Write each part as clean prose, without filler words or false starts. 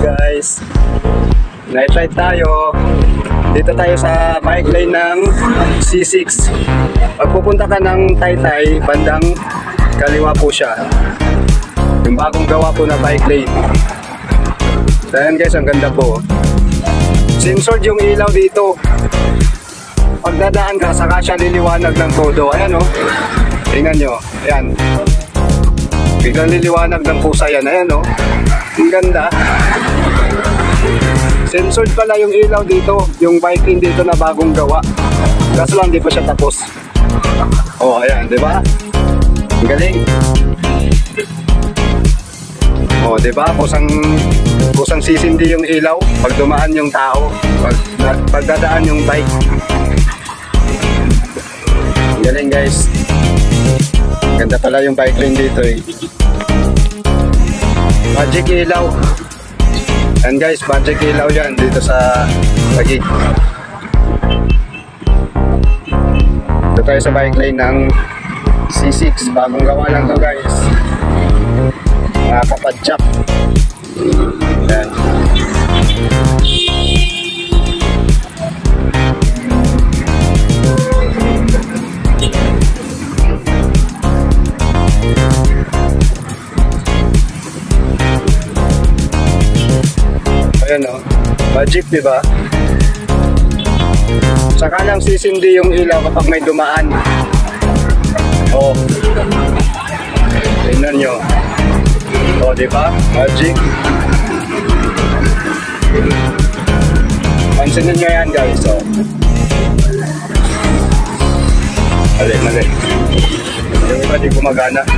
Guys, night ride tayo. Dito tayo sa bike lane ng C6. Pag pupunta ka ng Taytay, bandang kaliwa po siya. Yung bagong gawa po na bike lane. So ayan guys, ang ganda po. Sensored yung ilaw dito. Pag dadaan ka, saka siya liliwanag ng todo. Ayan o. Tingnan nyo. Ayan. Biglang liliwanag ng pusa yan. Ayan o. Ang ganda. Sensored pala yung ilaw dito. Yung bike lane dito na bagong gawa. Kaso lang di pa siya tapos. Oh, ayan, di ba? Ang galing. Oh, di ba? Kusang sisindi yung ilaw pag dumaan yung tao, pag dadaan yung bike. Ang galing, guys. Ganda pala yung bike lane dito eh. Magic ilaw. And guys, magic ilaw yan dito sa Taguig. Ito tayo sa bike lane ng C6. Bagong gawa lang to guys. Mga kapadyak. Yan. Ayan o, magic diba? Saka lang sisindi yung ilaw kapag may dumaan. Oh, tingnan nyo. Oh, diba? Magic. Pansinin nyo yan guys. Oh. Mali. Yung iba di gumagana.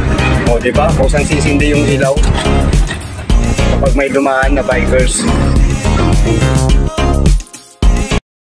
Oh, diba? Kusang sisindi yung ilaw kapag may dumaan na bikers.